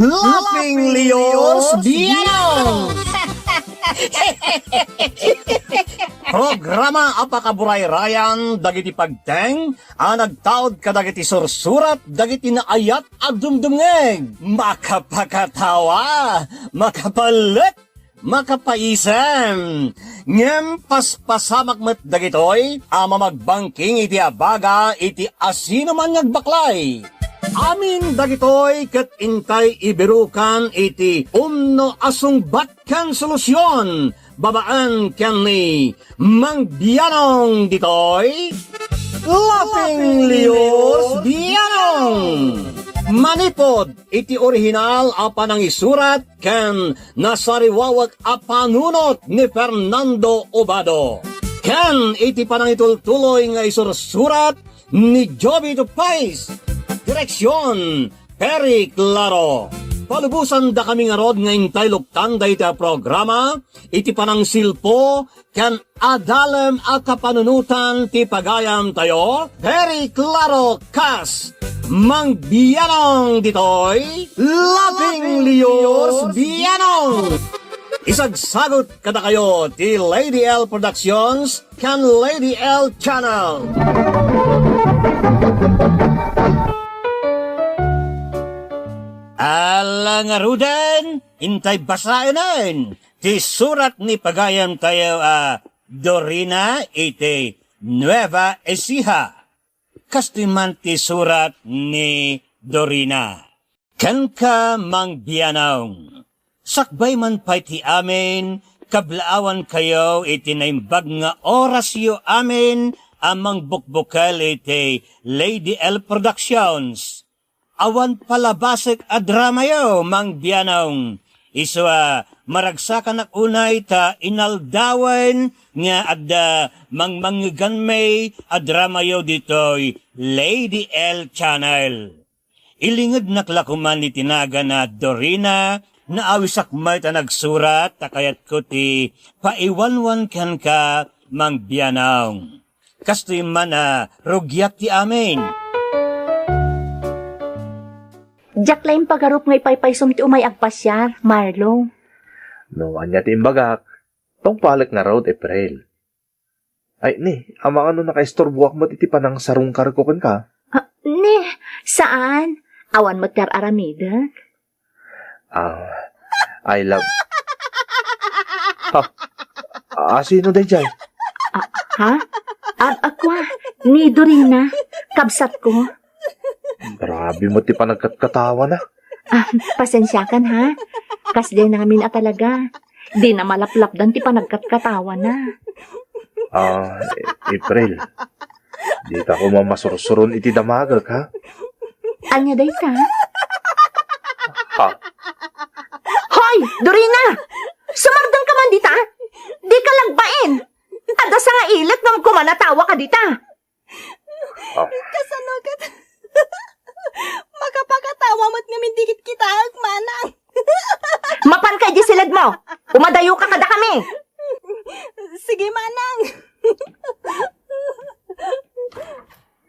Laughing Leos Biano! Programa apakaburay-rayan dagiti pagteng nagtaod ka dagiti sursurat dagiti naayat agdumdumngeg makapakatawa makapalit makapaisem ngem paspasamak met dagitoy magbangking iti abaga iti asino man ngagbaklay. Amin dagitoy ket intay ibirukan iti umno asungbat ken solusyon babaan ken ni Mang Bianong ditoy Laughing Leos Bianong manipod iti orihinal apanang isurat ken nasariwawak apanunot ni Fernando Obado ken iti panangitultuloy nga isursurat ni Joby Tupais. Direksyon, Perry Claro. Palubusan da kami nga rod nga intay luktan da iti programa, iti panang silpo, kan adalem a kapanunutan ti pagayam tayo, Perry Claro Kas, Mang Bianong ditoy, Laughing Leos Bianong. Isagsagot kada kayo ti Lady L Productions, kan Lady L Channel. Alang arudan, intay basaanan. Ti surat ni pagayam tayo Dorina iti Nueva Ecija. Kastiman ti surat ni Dorina. Kan ka Mang Bianong. Sakbay man pa'y ti amin, kablaawan kayo iti naimbag nga orasyo amin amang bukbukal iti Lady L Productions. Awan palabasek a drama yo, Mang Bianong. Iswa, maragsakan ak unay ta inaldawan nga adda mangmangganmay a drama yo ditoy Lady L Channel. Ilingid naklakuman ni tinaga na Dorina na awisak may ta nagsurat takayat ko ti paiwanwan kan ka, Mang Bianong. Kastoy man rugyat ti amin. Jack laing pagarup ngay paypaysum ti umay agpasyar, Marlo. No, anya ti imbagak. Tong palak na road, April. Ay, ni, amang ano nakaistorbuak mo iti panang sarungkar ko kan ka? Ni, saan? Awan mo tar aramida? I love... sino day jay? Ha? Akwa, ni Dorina, kabsat ko. Grabe mo ti panagkatkatawa na. Pasensyakan ha. Kas din namin talaga. Di na malaplapdan ti panagkatkatawa na. April. Di ka ko mamasursuron iti damagag ha? Anya day ka? Ha? Hoy, Dorina! Sumardang ka man dita? Di ka lagbain! Ada sa nga ilit ng kumanatawa ka dita! Kasanogat. Makapakatawa mo't ngamin dikit kita agmanang. Mapan kay di silid mo! Umadayo ka kada kami! Sige, manang.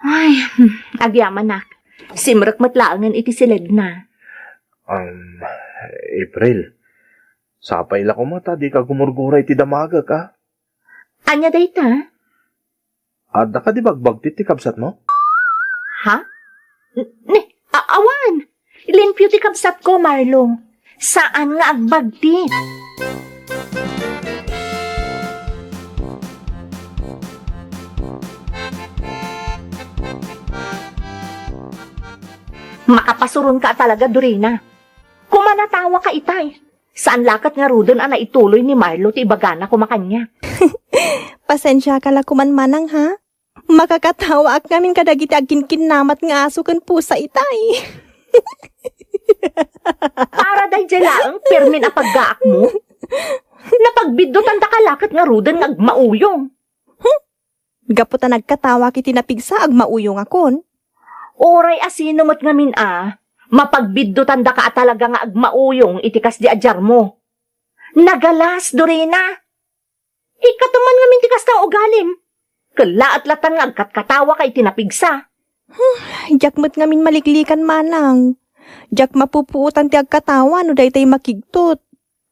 Ay, agyaman nak. Simrek matlaangan iti silid na. April. Sapay la ko mata, di ka gumurguray ti damagag ha? Anya dayta? Ada ka di bagbag ti kabsat mo? Ha? Awan! Limpyo ti kabsat ko, Marlong. Saan nga agbagti? Makapasuron ka talaga, Dorina. Kumanatawa ka itay. Saan lakat nga rudon na ituloy ni Marlo ti ibagana kumakanya? Pasensya ka la kumanmanang ha? Makakatawa ak namin kadagiti agkinkin namat nga aso kan pusa itay. Para day jalaang permin a paggaak mo. Napagbiddotan ta kalakat nga rudon nga agmauyong. Gaputa nagkatawa kiti napigsa agmauyong akon. Oray asino mo't ngamin mapagbiddotan da ka talaga nga agmauyong itikas di ajar mo. Nagalas, Dorina. Ikatuman ngamin tikas na ugalim. Kala at latang agkatkatawa kay tinapigsa. Jakmat ngamin maliklikan manang. Jak mapupuutan ti agkatawa no daytay makigtot.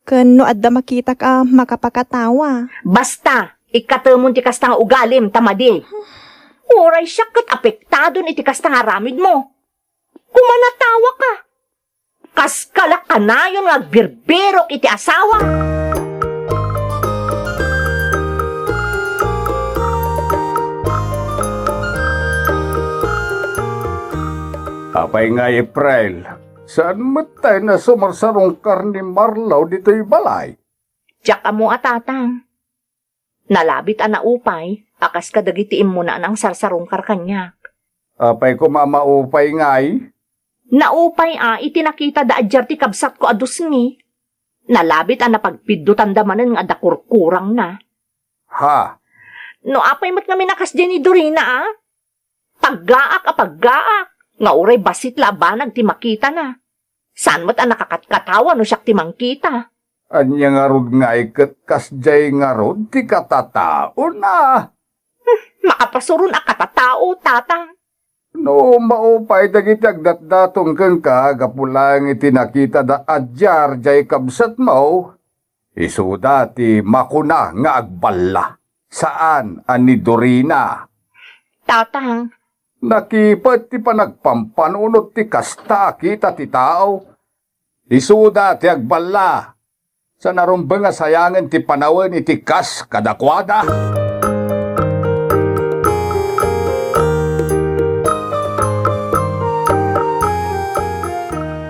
Ken no adda makita ka makapakatawa. Basta, ikatamon ti kasta nga ugalim, tamadi. Oray siya kat apektado ni ti kasta nga ramid mo. Kumanatawa ka. Kaskalak ka na yung nagbirbirok iti asawa. Apay nga April, saan matay na sumarsarong karni Marlaw dito'y balay? Diyak mo atatang. Nalabit ana upay, akas kadagitiim mo na ang sarsarong karkanya. Apay ko mamaupay nga'y, Naupay itinakita da adjar ti kabsat ko adus ni. Nalabit na pagpiddutan damanan nga dakurkurang na. ha, No apay mat kami nakas dyan ni Dorina Paggaak paggaak. Nga uray basit labanag ti makita na. Saan mat nakakatkatawa no siyak ti mangkita. anya nga rod nga'y kasjay nga rod, ti katatao na. Makapasurun katatao, tatang. No, maupay dagiti agdatdatong kang ka, gapulang iti nakita da adjar jay kabsat mo. Isuda ti makuna nga agballa. Saan ani Dorina? Tatang, Nakipat ti panagpampanunot ti kasta kita ti tao. Isuda ti agballa. Sa narumbang nga sayangan ti panawan iti kas kadakwada.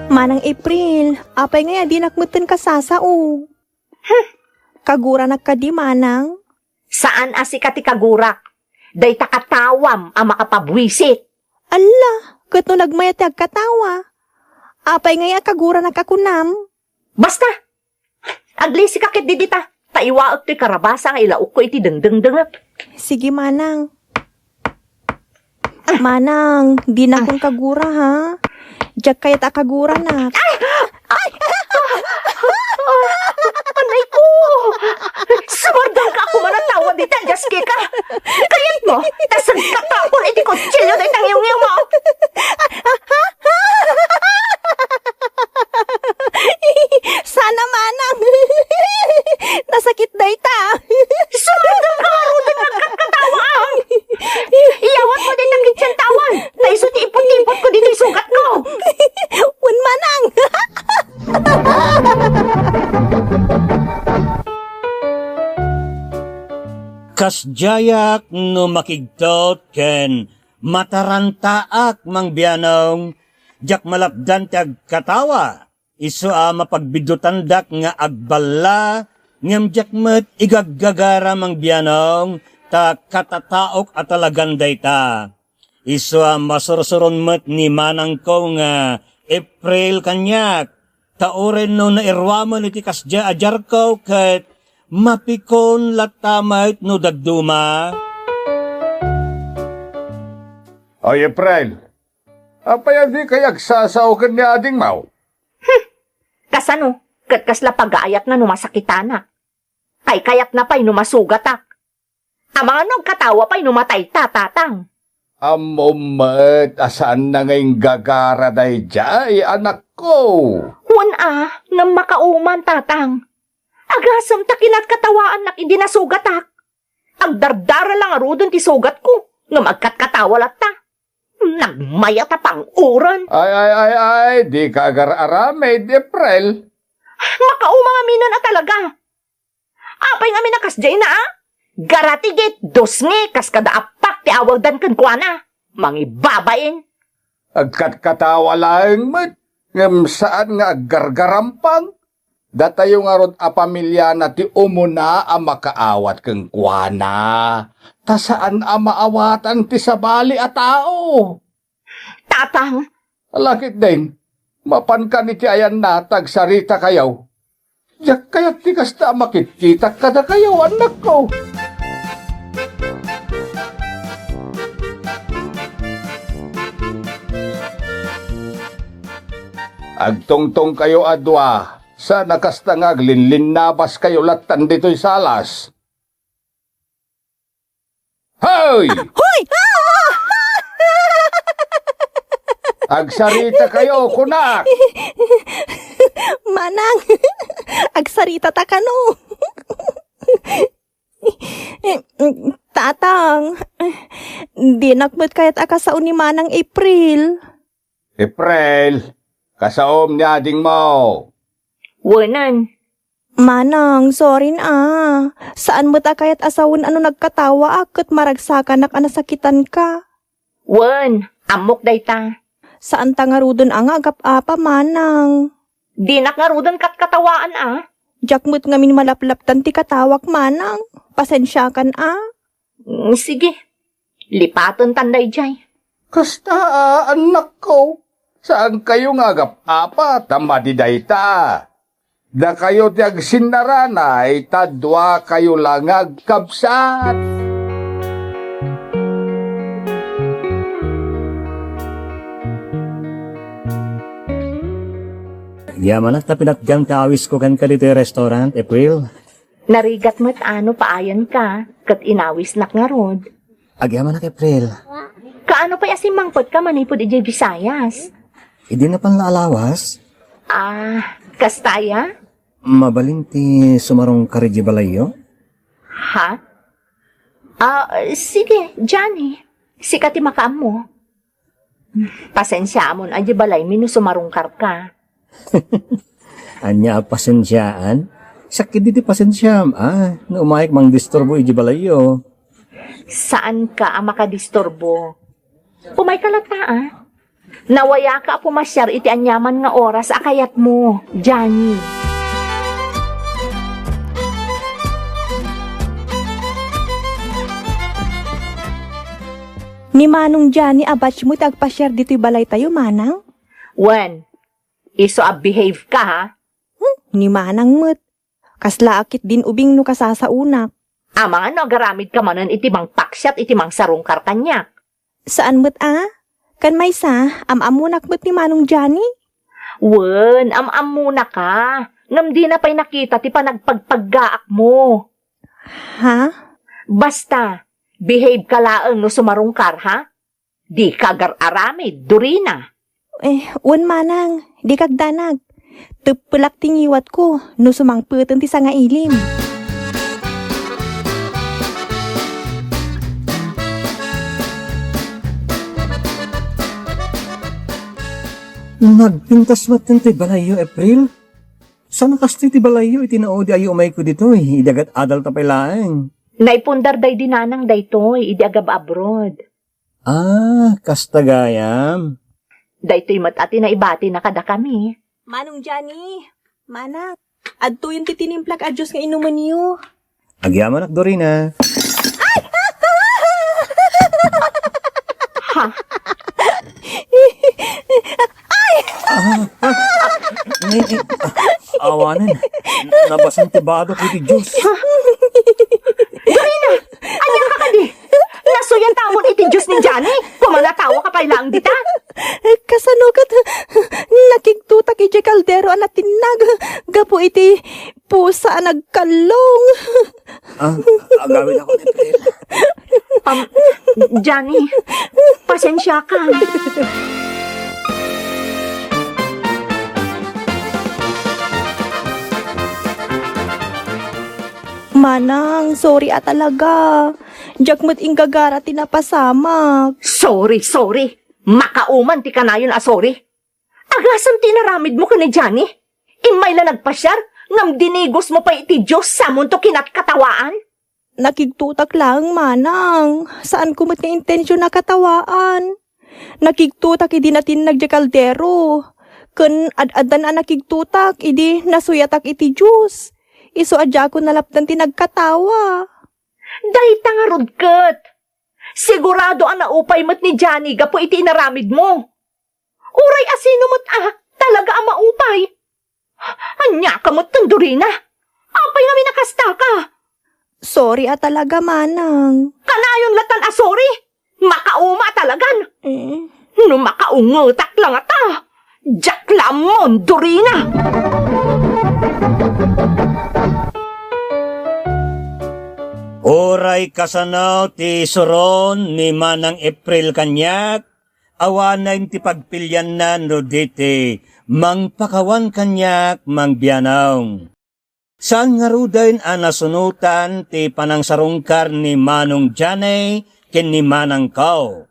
Manang April, apay nga di nakmutin ka sasao. Kagura nagkadi manang. saan asikati kagurak? Day takatawam ang makapabwisit. Ala, kat no nagmayat ti agkatawa. Apay nga kagura nakakunam. Basta, aglisi kakit didita. Taiwaot ti karabasa nga ilaok ko iti dengdeng-dengek. Sige manang. Manang, di na kong kagura ha. Diyak kaya ta kagura na. Panay ko! Sumardang ka ako manatawa dita, Jaski ka! Kayat mo, tasag katapon iti kutsilyo na itang iyong mo! Sana manang. Nasakit day ta. Sumardang ka aro na nagkatawa! Iyawat mo din ang kitchen tawan! Naiso ti ipot-ipot ko din sugat ko! Un manang. Kasjayak no makigtot ken matarantaak mang biyanong jak malapdan ti agkatawa. Isu mapagbidutandak nga agballa ngem jak met igaggagara mang biyanong ta katataok at talagan dayta. Isu masursuron met ni manang ko nga April kanyak. Tauren no nairwamon iti kasja ajar ko ket mapikon latamait no dagduma. Ay, April, apay di kayag sasawakan ni ading mau. Kasano, katkasla pag-aayat na numasakitanak. Kay kayak na pa'y numasugatak. Ang mga nagkatawa pa'y numatay tatatang. Amumat, asaan na ngayong gagara day jay, anak ko? Huwag nga makauman tatang. Agasam takinat katawaan nak idinasugatak. Agdardara lang arudon ti sugat ko. Nga magkatkatawa ta. Nagmaya ta pang uran. Ay, di kagar-aramid, April. Makaumang aminan na talaga. Apay nga minakasjay na Garatigit, dosngi, kas kada apak ti awagdan kan kuana. Mangibabain. Agkatkatawa lang, mat. Ngam saan nga aggargarampang. Datayo nga rod a pamilya na ti umuna a makaawat keng kuana. Ta saan a maawatan ti sabali a tao. Tatang, Alakit din, mapan ka ni ti ayan na tagsarita kayaw. Yak kayat ti kasta makikita kada kayaw, anak ko. Agtongtong kayo adwa, sa nakastangag linlinnabas kayo latan dito'y salas. Hoy! Hoy! Agsarita kayo, kunak. Manang, agsarita ta ka no. Tatang, di nakmat kayat akasaon ni Manang April. April, kasaom niya ding mo. Wanan. Manang, sorry na. Saan mo ta kayat asawon ano nagkatawa akit maragsakan ak anasakitan ka? Wan, amok day ta. Saan ta nga rudon ang agap-apa, Manang? Di nakarudon kat katawaan Jakmut ngamin malaplaptan ti katawak, Manang. Pasensya kan Sige, lipatan tanday jay. Kasta, anak ko. Saan kayo nga apa? Tama di dayta. Da kayo tiyag sinaranay, tadwa kayo lang agkabsat. Yaman at pinatgang kawis ko kan ka dito yung restaurant, April. Narigat mo't ano paayan ka, kat inawis nak nga rod. Agyaman na April. Kaano pa yasimangpot ka manipod ijay Visayas? Hindi na pang laalawas. Kastaya? Mabalinti sumarong karidji balayo. Ha? Sige, Johnny. Sikati makaam mo. Pasensya mo na balay minusumarungkar ka. Anya pasensyaan? Sakit diti pasensyam, na umayik mang disturbo iji balayo. Saan ka ang makadisturbo? Umay kalata Nawaya ka pumasyar iti anyaman nga oras akayat mo, Johnny. Ni Manong Johnny, abatch mo tagpasyar dito'y balay tayo, Manang? Wen, iso behave ka ha? Ni Manang mo't. Kasla akit din ubing no kasasaunak. Amang ano, garamid ka manan itimang paksyat, itimang sarungkar kanyak. Saan mo't Kan may amamunak mo't ni Manong Johnny? Wen, muna ka. Ngam di na pa'y nakita ti panagpagpaggaak mo. Ha? Basta, behave ka laang no sumarungkar ha? Di kagar-aramid, Dorina. Wan Manang, di kagdanag. Tupulak tingiwat ko, no sumangputan ti sanga ilim. Nagpintas matin ti balayo, April? Sana kasti ti balayo itinaodi ayo umay ko dito idagat adal tapay laeng. Naipundar day dinanang daytoy, idiagab abroad. Kasta gayam. Daytoy matati na ibati na kada kami. Manong Johnny, Manak, adto yung titinimplag adyos nga inuman niyo. Agyaman ak Dorina. Ha? Awanin. Nabasan ti bado ko ti Diyos. Dorina! Anyan ka kadi? Nasuyan tamon iti Diyos ni Johnny? Kumanatawa ka pa ilang dita? Kasano kat nakigtutak iti kaldero anatinag. Gapo iti pusa nagkalong. Agawin ako ni April. Johnny, pasensya ka. Manang, sorry talaga. Jakmat inggagara tinapasamak. Sorry. Makauman ti kanayon sorry. Agasam tinaramid mo ka ni Johnny? Imay la nagpasyar? Ngam dinigos mo pa iti Diyos sa to kinat katawaan? Nakigtutak lang, Manang. Saan kumot nga intensyon na katawaan? Nakigtutak idi natin nagjakaldero. Kun ad-adan na nakigtutak, idi nasuyatak iti Diyos. Iso adya ko nalapdan ti nagkatawa. Dahil tangarod kat. Sigurado ang naupay mo't ni Johnny gapo iti inaramid mo. Uray asino mo't talaga ang maupay. Anya ka mo't tandurina. Apay namin nakasta ka. Sorry talaga, Manang. Kanayon latan sorry. Makauma talagan. No makaungutak lang ata. Jaklamon, Dorina. Oray kasanaw ti suron ni Manang April kanyak, awanay ti pagpilyan na no diti, mangpakawan kanyak mangbyanong. Saan nga rudayn nasunutan ti panangsarungkar ni Manong Janay ken ni Manang Kao.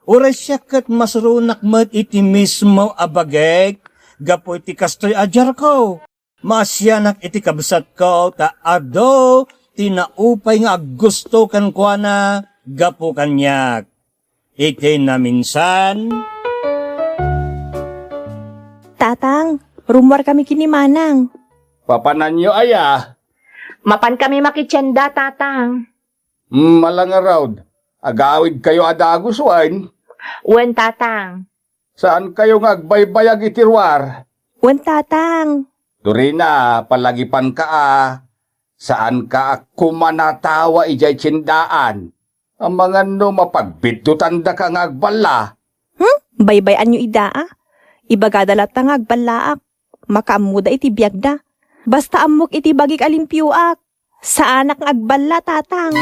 Uray siya kat masurunak mat iti mismo abagek, gapo iti kastoy ajar ko. Masyanak iti kabsat ko, ta ado, tinaupay nga gusto kan kwa na, gapo kanyak. Iti na minsan. Tatang, rumwar kami kini Manang. Papanan nyo aya. Mapan kami makitsenda, tatang. Malangaraw. Agawid kayo adaguswan. Wen, tatang. Saan kayo nga agbaybayag itirwar? Wan tatang. Dorina, palagipan ka Saan ka kumanatawa ijay tsindaan? Ang mga no mapagbitutan da ka nga agbala. Baybayan nyo idaa. Ibagadalat nga agbalaak. Makaamuda iti biyagda. Basta amok iti bagik alimpiyuak. Sa anak nga agbala, tatang.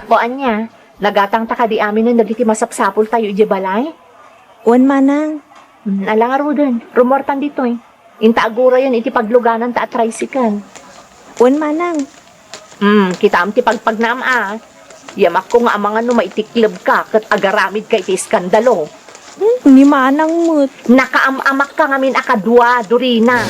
Boan niya, nagatang ta ka di amin nung nagiti masapsapol tayo ije balay. Wan Manang. Alang nga dun, rumortan dito eh. Inta agura yun iti pagluganan ta at tricycle. Wan Manang. Kita am ti pagpagnam Yamak ko nga amangan no maitiklab ka kat agaramid ka iti iskandalo. Ni Manang mo't. Nakaamamak ka ngamin akadwa, Dorina.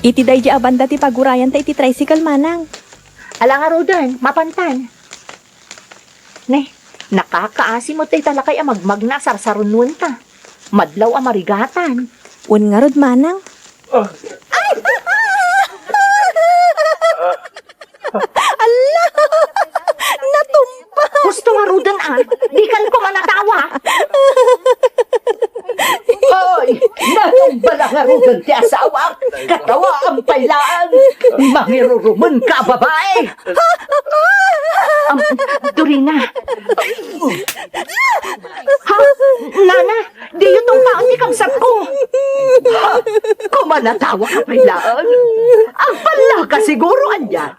Iti day di abanda ti pagurayan ta iti tricycle Manang. Alang nga Rodan, mapantan. Ne, nakakaasi mo tayo talakay amagmag na sarsarunun ta. Madlaw amarigatan. Wan nga rod Manang. Allah! Natumpa! Gusto nga Rodan di kan ko manatawa. Hoy, natumbala nga Rodan ti asawa. Katawa ang pailaan. Mangirurumun ka, babae. Dorina. Ha? Nana, di yun tong paon ti kamsat ko. Ha? Kumanatawa ka pailaan. Ang pala ka siguro anya.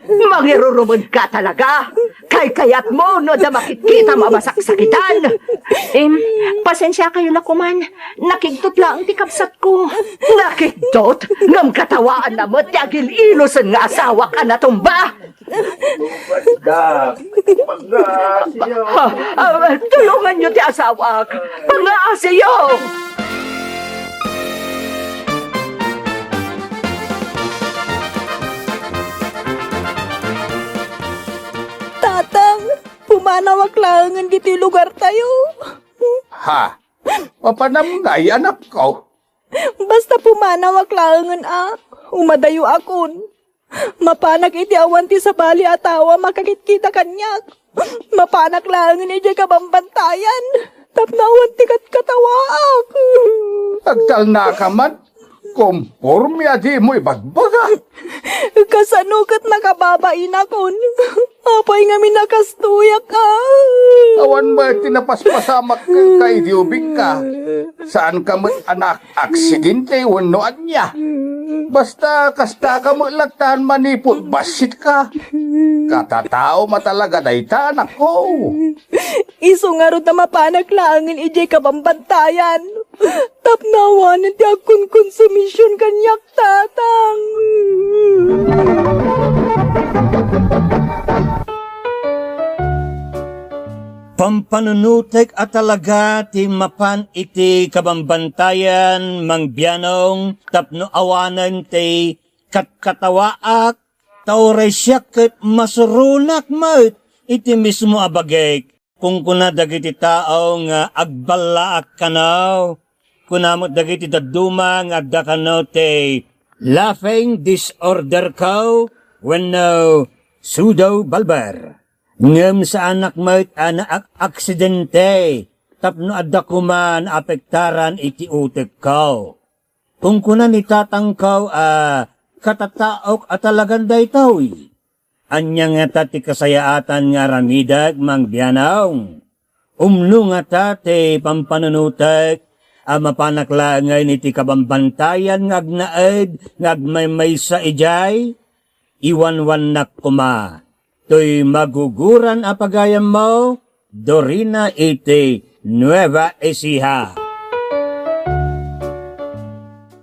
Mangirurumun ka talaga. Kayat mo no da makikita mamasaksakitan. Pasensya kayo na kuman. Nakigtot lang ti kapsat ko. Nakigtot? Ngam katawaan na mo ti agil ilosan nga asawa ka na tumba. Tulungan niyo ti asawa. Pangaasiyo! Tatang, pumanawak langan dito lugar tayo. Ha? Papanamnay anak ko. Basta pumanawak langan umadayo akon. Mapanak iti awan ti sa bali atawa makakit-kita kanyak. Mapanak langan iti kabambantayan. Tapnawan ti katawaak. Tagtal na ka man. Komporme adi mo ibagbaga. Kasanukat nakababain akon. Apay nga minakastuyak ka. Awan ba tinapaspasamak ka idiubig ka? Saan ka mo anak aksidente wanoan niya? Basta kasta ka mo lagtahan manipot, basit ka. Katatao matalaga dayta anak ko. Isungarot na mapanak langin ijay kabambantayan. Tapnawan ti akon konsumisyon kanyak tatang. Pampanunutek at talaga ti mapan iti kabambantayan mangbyanong tapno awanan ti katkatawaak tauray siya ket masurunak mat iti mismo abagek kung kuna dagiti tao nga agbalaak kanaw kunamot dagiti daduma nga adda kanaw ti laughing disorder ko wenno pseudo balbar. Ngem sa anak mo't aksidente, tapno adda kuman apektaran iti utek ko. Kung kunan itatangkaw katataok at talagang daytawi. Anya nga ta ti kasayaatan nga ramidag mangbiyanaw. Nga ta ti pampanunutek mapanaklangay ni ti kabambantayan ngagnaed ngagmaymay sa ijay. Iwanwan nak kuma. To'y maguguran apagayam mo, Dorina iti Nueva Ecija.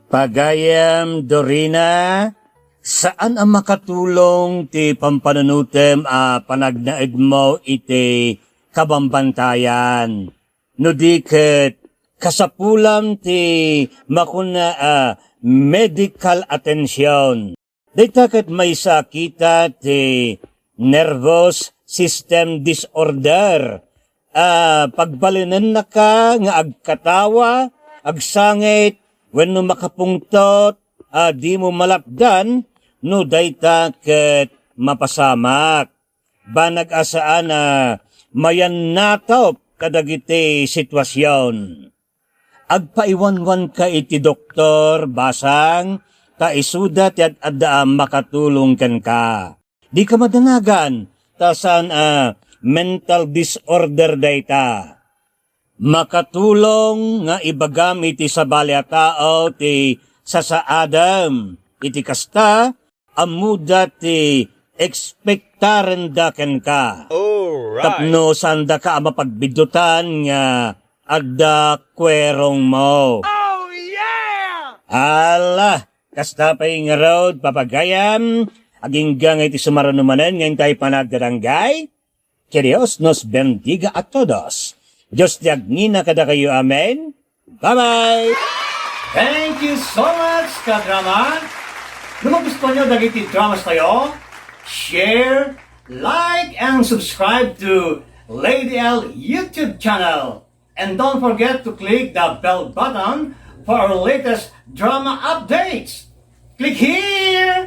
Pagayam, Dorina, saan ang makatulong ti pampanunutem panagnaed mo iti kabambantayan? No diket kasapulam ti makuna medical attention. Daytaket may sakita ti nervous system disorder. Pagbalinan na ka nga agkatawa, agsangit, wenno makapungtot, di mo malapdan, no dayta ket mapasamak. Banag asaan mayan natop kadagiti sitwasyon. Agpaiwanwan ka iti doktor, basang, kaisudat at adda makatulong kan ka. Di ka madanagan, tasan mental disorder dayta. Makatulong nga ibagam iti sabali a tao ti sasaadam. Iti kasta, amuda ti expectaren daken ka. Tapno sanda ka mapagbidutan nga adda kwerong mo. Oh yeah! Ala, kasta pa yung road papagayam, aging gangay ti sumaranumanan ngayon tayo panagdarangay. Que Dios nos bendiga a todos. Diyos diagnina kada kayo, amen. Bye-bye! Thank you so much, kadrama. Kung gusto nyo dagiti dramas tayo, share, like, and subscribe to Lady L YouTube channel. And don't forget to click the bell button for our latest drama updates. Click here!